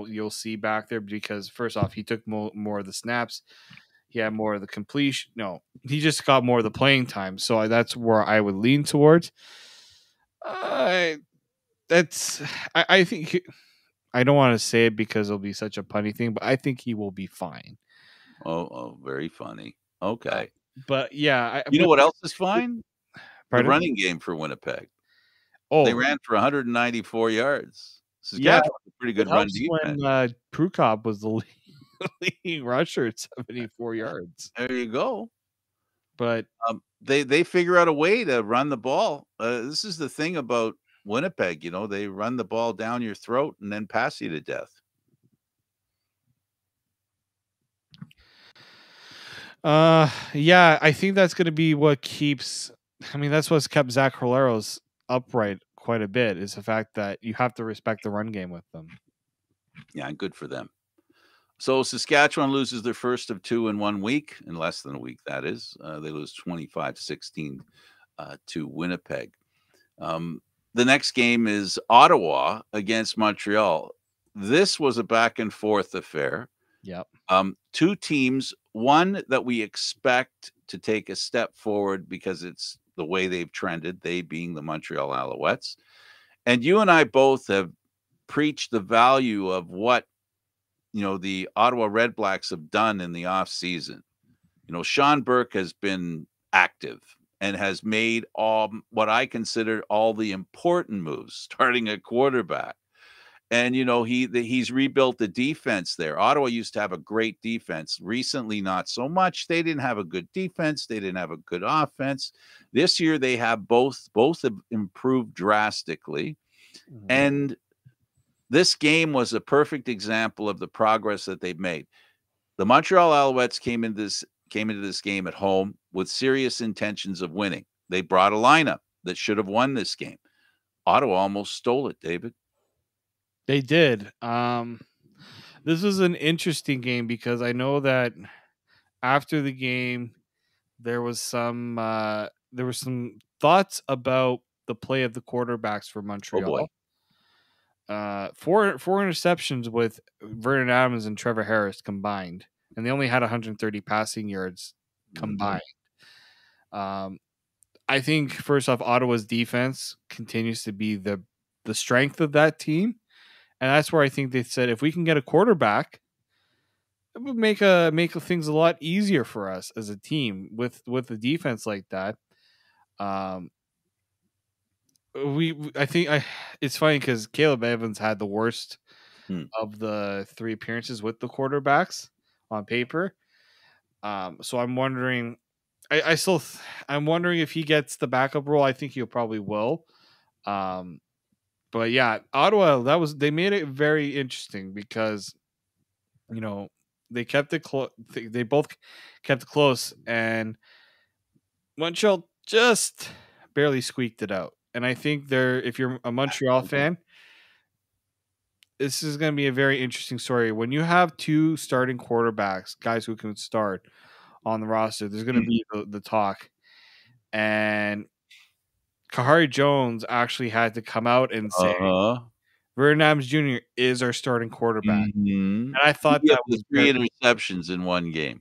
Speaker 2: you'll see back there because first off, he took more of the snaps. He had more of the completion. No, he just got more of the playing time. So that's where I would lean towards. Uh, that's I think I don't want to say it because it'll be such a punny thing, but I think he will be fine.
Speaker 1: Oh, very funny.
Speaker 2: Uh,
Speaker 1: Okay.
Speaker 2: but yeah,
Speaker 1: You know what else is fine? The
Speaker 2: pardon.
Speaker 1: running game for Winnipeg. They
Speaker 2: Oh
Speaker 1: ran for 194 yards.
Speaker 2: yeah,
Speaker 1: Saskatchewan's a pretty
Speaker 2: it
Speaker 1: good run
Speaker 2: helps
Speaker 1: defense.
Speaker 2: when Prukop was the leading rusher at 74 yards.
Speaker 1: There you go.
Speaker 2: But
Speaker 1: They figure out a way to run the ball. This is the thing about Winnipeg, they run the ball down your throat and then pass you to death.
Speaker 2: yeah, I think that's going to be what keeps. I mean, that's what's kept Zach Hilaro's upright quite a bit is the fact that you have to respect the run game with them.
Speaker 1: Yeah, good for them. So Saskatchewan loses their first of two in 1 week, in less than a week, that is. They lose 25-16 to Winnipeg. The next game is Ottawa against Montreal. This was a back and forth affair.
Speaker 2: Yep.
Speaker 1: Two teams, one that we expect to take a step forward because it's the way they've trended, they being the Montreal Alouettes. And you and I both have preached the value of what the Ottawa Red Blacks have done in the offseason. Sean Burke has been active and has made all what I consider all the important moves, starting at quarterback. And he's rebuilt the defense there. Ottawa used to have a great defense. Recently, not so much. They didn't have a good defense. They didn't have a good offense. This year, they have both. Both have improved drastically.
Speaker 2: Mhm.
Speaker 1: And this game was a perfect example of the progress that they've made. The Montreal Alouettes came into this game at home with serious intentions of winning. They brought a lineup that should have won this game. Ottawa almost stole it, David.
Speaker 2: They did. This was an interesting game because I know that after the game there was some thoughts about the play of the quarterbacks for
Speaker 1: Oh boy.
Speaker 2: Montreal. Four interceptions with Vernon Adams and Trevor Harris combined, and they only had 130 passing yards
Speaker 1: Mhm.
Speaker 2: combined. I think first off, Ottawa's defense continues to be the strength of that team, and that's where I think they said if we can get a quarterback, it would make things a lot easier for us as a team with a defense like that. Um, I think it's funny because Caleb Evans had the worst
Speaker 1: Hmm.
Speaker 2: of the three appearances with the quarterbacks on paper. So I'm wondering, I'm wondering if he gets the backup role. I think he probably will. Um, but yeah, Ottawa, they made it very interesting because you know they kept it close. They both kept it close, and Montreal just barely squeaked it out. And I think if you're a Montreal fan, this is going to be a very interesting story. When you have two starting quarterbacks, guys who can start on the roster, there's going to be the talk. And Kahari Jones actually had to come out and say,
Speaker 1: Uh-huh.
Speaker 2: Vernon Adams Jr. is our starting quarterback.
Speaker 1: Mhm.
Speaker 2: And I thought
Speaker 1: He had
Speaker 2: that
Speaker 1: the
Speaker 2: was
Speaker 1: 3 interceptions in one game.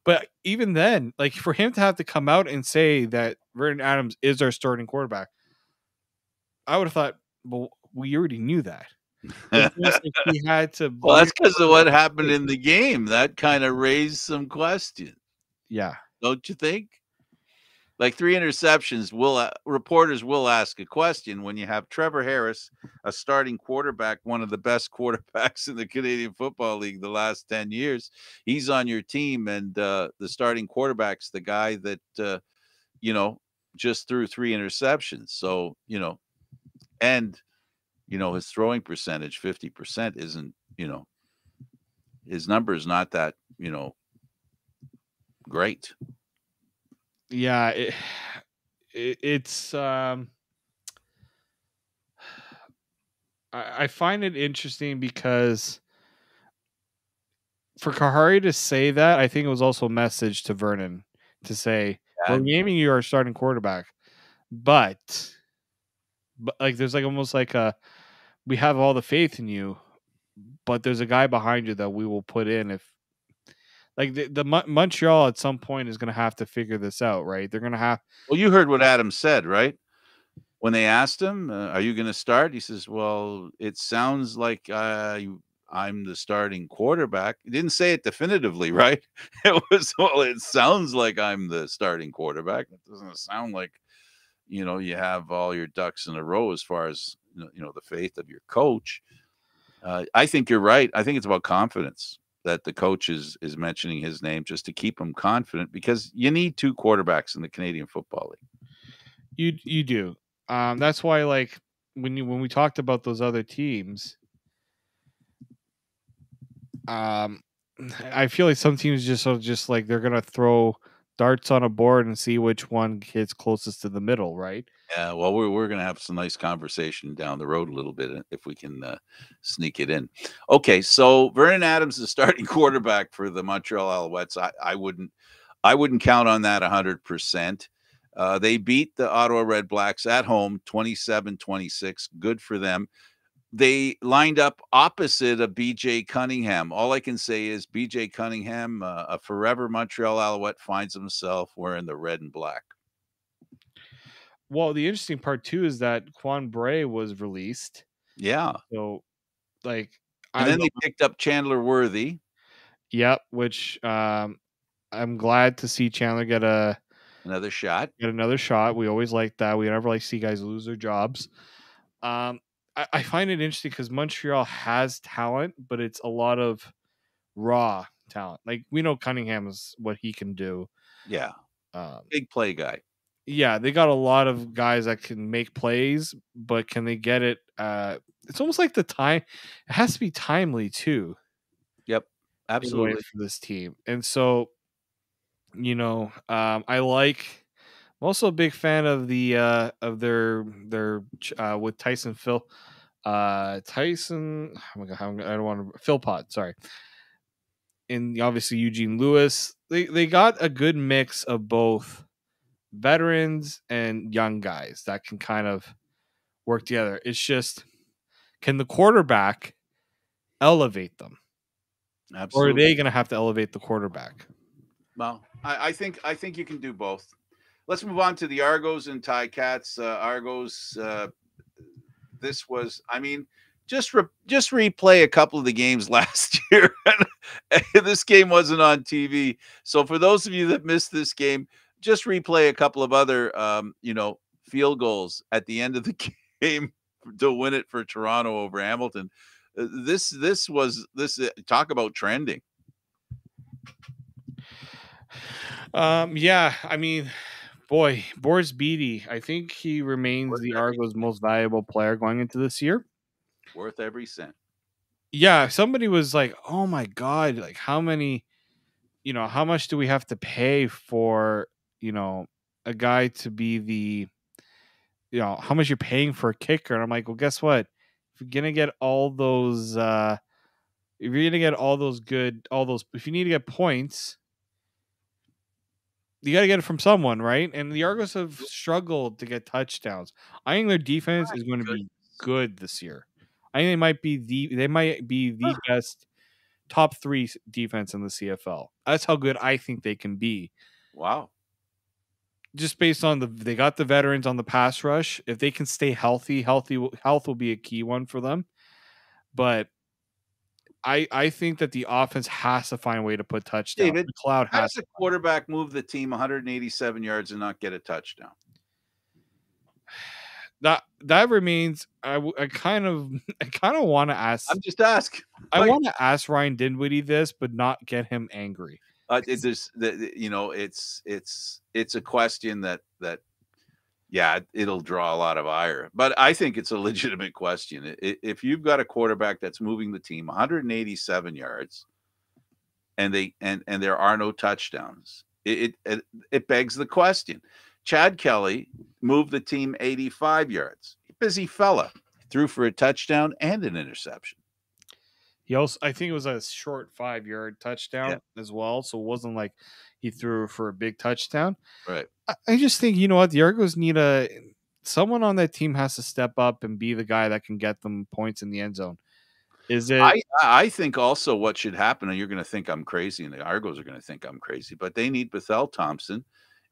Speaker 2: But even then, like for him to have to come out and say that Vernon Adams is our starting quarterback, I would have thought, well, we already knew that. It's almost like he had to
Speaker 1: Well, that's because of what happened
Speaker 2: hey,
Speaker 1: in the game. That kind of raised some questions,
Speaker 2: yeah.
Speaker 1: don't you think? Like 3 interceptions, reporters will ask a question when you have Trevor Harris, a starting quarterback, one of the best quarterbacks in the Canadian Football League the last 10 years. He's on your team, and the starting quarterback's the guy that, you know, just threw 3 interceptions. So, and, his throwing percentage, 50% isn't, his number is not that, great.
Speaker 2: Yeah, it's I find it interesting because for Kahari to say that, I think it was also a message to Vernon to say, "We're
Speaker 1: And
Speaker 2: naming you our starting quarterback, but like there's like almost like a we have all the faith in you, but there's a guy behind you that we will put in if like Montreal at some point is going to have to figure this out, right? They're going to have
Speaker 1: well, you heard what Adam said, right? When they asked him, "Are you gonna start?" He says, "Well, it sounds like, I'm the starting quarterback." He didn't say it definitively, right? It was, "Well, it sounds like I'm the starting quarterback." It doesn't sound like, you have all your ducks in a row as far as, the faith of your coach. I think you're right. I think it's about confidence that the coach is mentioning his name just to keep him confident because you need 2 quarterbacks in the Canadian Football League.
Speaker 2: you do. That's why like when we talked about those other teams, um, I feel like some teams just are just like they're gonna throw darts on a board and see which one hits closest to the middle, right?
Speaker 1: Yeah, well, we're gonna have some nice conversation down the road a little bit if we can sneak it in. Okay, so Vernon Adams is starting quarterback for the Montreal Alouettes. I wouldn't count on that 100%. They beat the Ottawa Red Blacks at home 27-26. Good for them. They lined up opposite of BJ Cunningham. All I can say is BJ Cunningham, a forever Montreal Alouette, finds himself wearing the red and black.
Speaker 2: Well, the interesting part too is that Quan Bray was released,
Speaker 1: Yeah.
Speaker 2: so like
Speaker 1: And
Speaker 2: I
Speaker 1: then they picked up Chandler Worthy.
Speaker 2: yep, which I'm glad to see Chandler
Speaker 1: Another shot.
Speaker 2: get another shot. We always like that. We never like to see guys lose their jobs. Um, I find it interesting because Montreal has talent, but it's a lot of raw talent. Like we know Cunningham is what he can do.
Speaker 1: Yeah.
Speaker 2: Um,
Speaker 1: Big play guy.
Speaker 2: yeah, they got a lot of guys that can make plays, but can they get it? It's almost like the time. It has to be timely too
Speaker 1: Yep.
Speaker 2: in a way
Speaker 1: Absolutely.
Speaker 2: for this team. And so, I like. I'm also a big fan of the of their with Tyson Phil. Tyson, oh my god, I don't want to Philpott, sorry. And obviously Eugene Lewis. They got a good mix of both veterans and young guys that can kind of work together. It's just can the quarterback elevate them? Or are
Speaker 1: Absolutely.
Speaker 2: they gonna have to elevate the quarterback?
Speaker 1: Well, I think you can do both. Let's move on to the Argos and Ticats. Argos. This was, I mean, just replay a couple of the games last year. This game wasn't on TV, so for those of you that missed this game, just replay a couple of other, field goals at the end of the game to win it for Toronto over Hamilton. This talk about trending.
Speaker 2: Yeah, I mean, boy, Boris Beatty, I think he remains
Speaker 1: Worth
Speaker 2: the
Speaker 1: every
Speaker 2: Argos' most valuable player going into this year.
Speaker 1: worth every cent.
Speaker 2: Yeah, if somebody was like, "Oh my god, like how many, how much do we have to pay for, you know, a guy to be how much you're paying for a kicker?" And I'm like, "Well, guess what? If you're gonna get all those, if you're gonna get all those, if you need to get points, you got to get it from someone, right?" And the Argos have struggled to get touchdowns. I think their defense is going to
Speaker 1: Good.
Speaker 2: be good this year. I think they might be the best top 3 defense in the CFL. That's how good I think they can be.
Speaker 1: Wow.
Speaker 2: Just based on they got the veterans on the pass rush. If they can stay healthy, health will be a key one for them. But I think that the offense has to find a way to put touchdowns.
Speaker 1: David,
Speaker 2: McLeod
Speaker 1: how
Speaker 2: has
Speaker 1: does
Speaker 2: to.
Speaker 1: a quarterback move the team 187 yards and not get a touchdown?
Speaker 2: That remains. I kind of want to ask.
Speaker 1: I'm just asking.
Speaker 2: I want to ask Ryan Dinwiddie this, but not get him angry.
Speaker 1: It's a question that yeah, it'll draw a lot of ire, but I think it's a legitimate question. If you've got a quarterback that's moving the team 187 yards and there are no touchdowns, it begs the question. Chad Kelly moved the team 85 yards. Busy fella, threw for a touchdown and an interception.
Speaker 2: He also, I think it was a short 5-yard touchdown as well. So it wasn't like he threw for a big touchdown.
Speaker 1: Right.
Speaker 2: I just think, what, the Argos need someone on that team has to step up and be the guy that can get them points in the end zone. Is it?
Speaker 1: I think also what should happen, and you're going to think I'm crazy, and the Argos are going to think I'm crazy, but they need Bethel Thompson.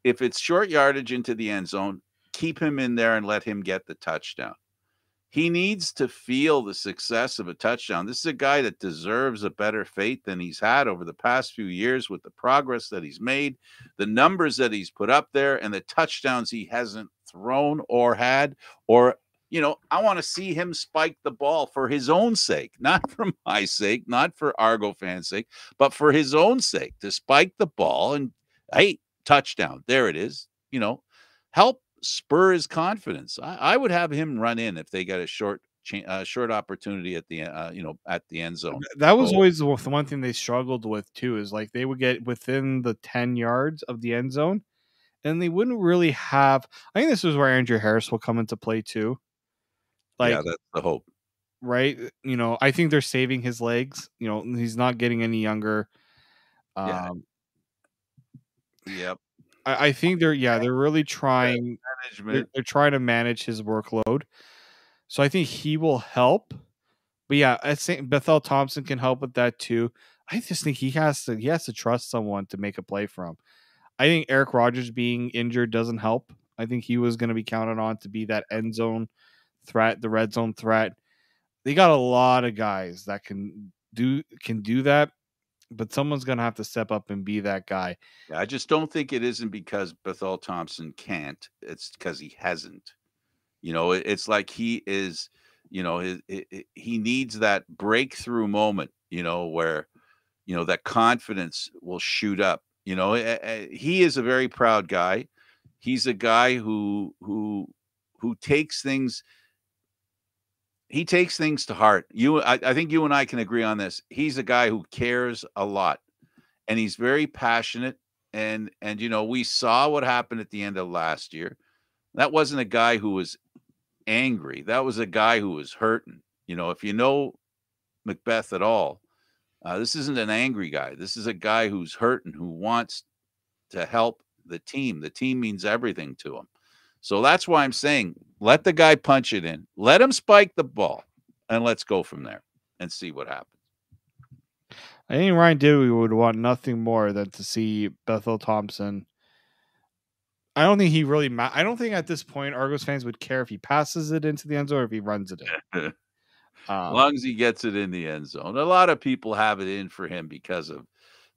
Speaker 1: If it's short yardage into the end zone, keep him in there and let him get the touchdown. He needs to feel the success of a touchdown. This is a guy that deserves a better fate than he's had over the past few years with the progress that he's made, the numbers that he's put up there, and the touchdowns he hasn't thrown or had. Or, I want to see him spike the ball for his own sake, not for my sake, not for Argo fans' sake, but for his own sake, to spike the ball and, hey, touchdown. There it is. Help spur his confidence. I would have him run in if they got a short opportunity at the at the end zone.
Speaker 2: That was always the one thing they struggled with too. Is like they would get within the 10 yards of the end zone, and they wouldn't really have. I think this is where Andrew Harris will come into play too.
Speaker 1: Yeah, that's the hope,
Speaker 2: right? I think they're saving his legs. He's not getting any younger.
Speaker 1: Yep.
Speaker 2: I think they're really trying. They're trying to manage his workload, so I think he will help. But yeah, I think Bethel Thompson can help with that too. I just think he has to trust someone to make a play for him. I think Eric Rogers being injured doesn't help. I think he was going to be counted on to be that end zone threat, the red zone threat. They got a lot of guys that can do that, but someone's going to have to step up and be that guy.
Speaker 1: Yeah, I just don't think it isn't because Bethel Thompson can't. It's because he hasn't. It's like he is, he needs that breakthrough moment, where, that confidence will shoot up. He is a very proud guy. He's a guy who takes things. He takes things to heart. I think you and I can agree on this. He's a guy who cares a lot, and he's very passionate. And we saw what happened at the end of last year. That wasn't a guy who was angry. That was a guy who was hurting. If you know Macbeth at all, this isn't an angry guy. This is a guy who's hurting, who wants to help the team. The team means everything to him. So that's why I'm saying, let the guy punch it in. Let him spike the ball, and let's go from there and see what happens.
Speaker 2: I think Ryan Dinwiddie would want nothing more than to see Bethel Thompson. I don't think he really. I don't think at this point Argos fans would care if he passes it into the end zone or if he runs it in.
Speaker 1: As long as he gets it in the end zone. A lot of people have it in for him because of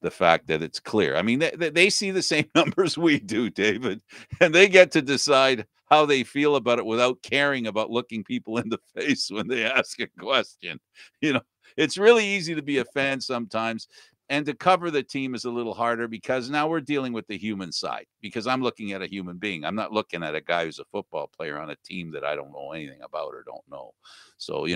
Speaker 1: the fact that it's clear. I mean, they see the same numbers we do, David, and they get to decide how they feel about it without caring about looking people in the face when they ask a question. It's really easy to be a fan sometimes, and to cover the team is a little harder because now we're dealing with the human side, because I'm looking at a human being. I'm not looking at a guy who's a football player on a team that I don't know anything about or don't know. So,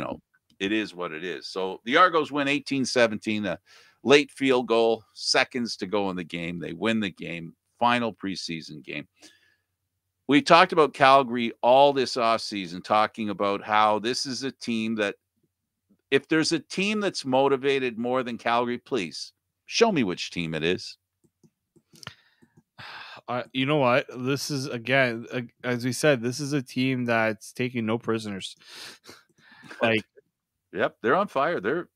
Speaker 1: it is what it is. So the Argos win 18-17, a late field goal, seconds to go in the game. They win the game, final preseason game. We talked about Calgary all this offseason, talking about how this is a team that, if there's a team that's motivated more than Calgary, please show me which team it is.
Speaker 2: You know what? This is, again, as we said, this is a team that's taking no prisoners.
Speaker 1: Yep, they're on fire. They're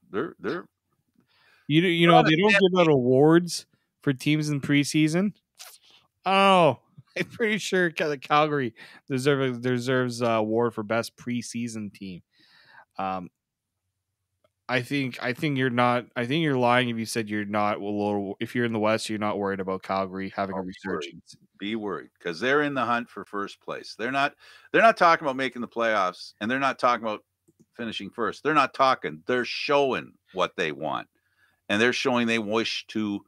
Speaker 2: they don't give out awards for teams in preseason. Oh, I'm pretty sure Calgary deserves award for best preseason team. Um, I think you're not. I think you're lying if you said you're not. Well, if you're in the West, you're not worried about Calgary having a
Speaker 1: Oh, be worried.
Speaker 2: resurgence.
Speaker 1: Be worried because they're in the hunt for first place. They're not talking about making the playoffs, and they're not talking about finishing first. They're not talking. They're showing what they want, and they're showing they wish to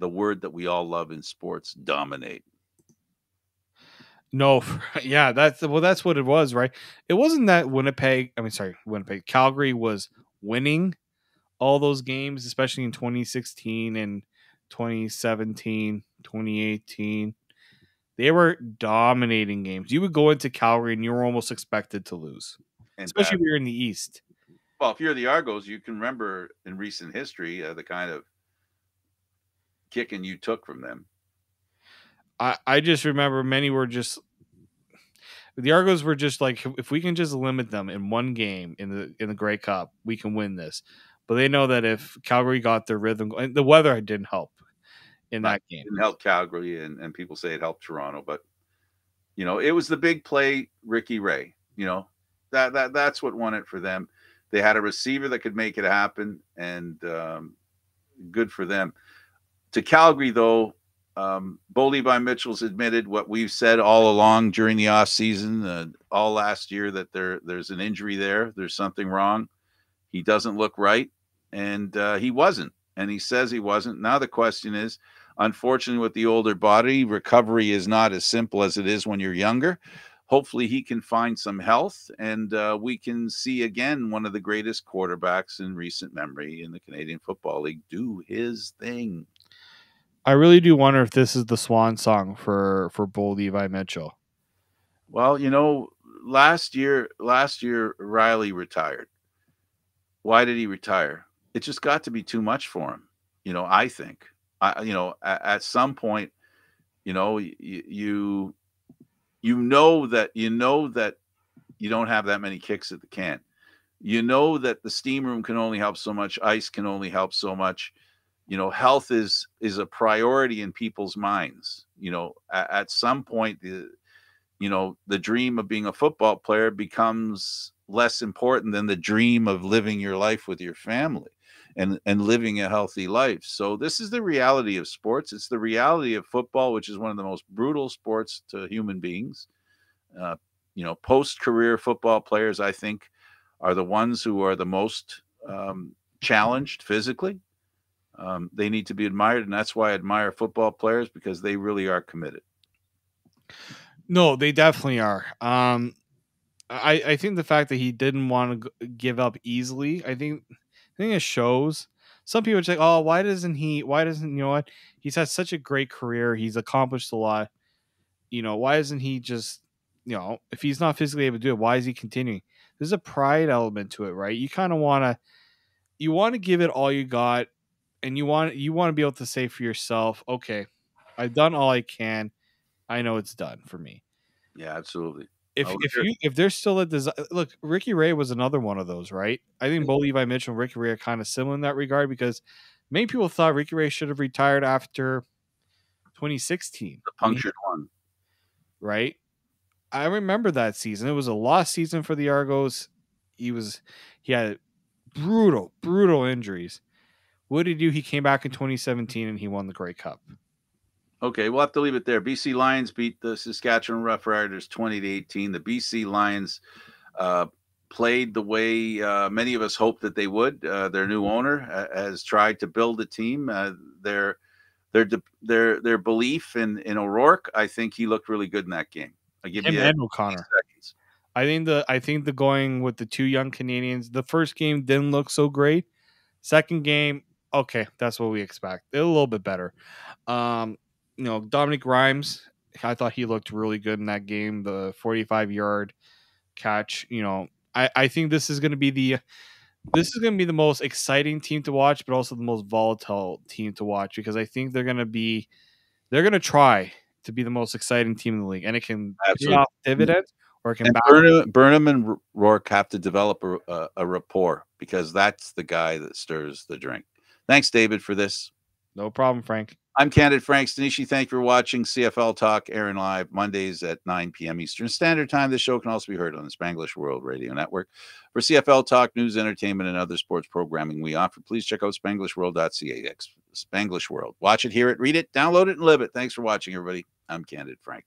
Speaker 1: the word that we all love in sports, dominate.
Speaker 2: No, yeah, that's what it was, right? It wasn't that Winnipeg. I mean, sorry, Winnipeg. Calgary was winning all those games, especially in 2016 and 2017, 2018. They were dominating games. You would go into Calgary and you were almost expected to lose,
Speaker 1: And
Speaker 2: especially
Speaker 1: bad.
Speaker 2: if you're in the East.
Speaker 1: Well, if you're the Argos, you can remember in recent history the kind of kicking you took from them.
Speaker 2: I just remember many were just the Argos were just like, if we can just limit them in one game in the Grey Cup, we can win this. But they know that if Calgary got their rhythm, and the weather didn't help in
Speaker 1: But
Speaker 2: that
Speaker 1: it
Speaker 2: game.
Speaker 1: didn't help Calgary, and people say it helped Toronto, but it was the big play, Ricky Ray. That's what won it for them. They had a receiver that could make it happen, and good for them. To Calgary, though, Bo Levi Mitchell's admitted what we've said all along during the offseason, all last year, that there's an injury there. There's something wrong. He doesn't look right, and he wasn't. And he says he wasn't. Now the question is, unfortunately, with the older body, recovery is not as simple as it is when you're younger. Hopefully, he can find some health, and we can see again one of the greatest quarterbacks in recent memory in the Canadian Football League do his thing.
Speaker 2: I really do wonder if this is the swan song for Bo Levi Mitchell.
Speaker 1: Well, last year Riley retired. Why did he retire? It just got to be too much for him. I think. At some point, that you don't have that many kicks at the can. That the steam room can only help so much, ice can only help so much. Health is a priority in people's minds. At some point, the dream of being a football player becomes less important than the dream of living your life with your family and living a healthy life. So this is the reality of sports. It's the reality of football, which is one of the most brutal sports to human beings. Post-career football players, I think, are the ones who are the most challenged physically. They need to be admired, and that's why I admire football players, because they really are committed.
Speaker 2: No, they definitely are. I think the fact that he didn't want to give up easily, I think it shows. Some people say, "Oh, why doesn't he? Why doesn't you know what? He's had such a great career. He's accomplished a lot. Why isn't he just if he's not physically able to do it, why is he continuing?" There's a pride element to it, right? You kind of want to give it all you got, and you want to be able to say for yourself, "Okay, I've done all I can. I know it's done for me."
Speaker 1: Yeah, absolutely.
Speaker 2: If there's still a desire, look, Ricky Ray was another one of those, right? I think Bo Levi Mitchell and Ricky Ray are kind of similar in that regard, because many people thought Ricky Ray should have retired after 2016.
Speaker 1: The punctured one.
Speaker 2: Right? I remember that season. It was a lost season for the Argos. He had brutal injuries. What did he do? He came back in 2017 and he won the Grey Cup.
Speaker 1: Okay, we'll have to leave it there. BC Lions beat the Saskatchewan Roughriders 20-18. The BC Lions played the way many of us hoped that they would. Their new owner has tried to build a team. Their belief in O'Rourke, I think he looked really good in that game. I give
Speaker 2: Him
Speaker 1: you
Speaker 2: and O'Connor.
Speaker 1: seconds.
Speaker 2: I think the going with the two young Canadians. The first game didn't look so great. Second game, okay, that's what we expect. A little bit better. Dominic Rhymes, I thought he looked really good in that game. The 45-yard catch. I think this is going to be the most exciting team to watch, but also the most volatile team to watch, because I think they're going to try to be the most exciting team in the league, and it can pay off dividends, or it can.
Speaker 1: And Burnham and Rourke have to develop a rapport, because that's the guy that stirs the drink. Thanks, David, for this.
Speaker 2: No problem, Frank.
Speaker 1: I'm Candid Frank Stanisci. Thank you for watching CFL Talk, airing live Mondays at 9 p.m. Eastern Standard Time. This show can also be heard on the Spanglish World Radio Network. For CFL Talk, news, entertainment, and other sports programming we offer, please check out spanglishworld.ca. Spanglish World. Watch it, hear it, read it, download it, and live it. Thanks for watching, everybody. I'm Candid Frank.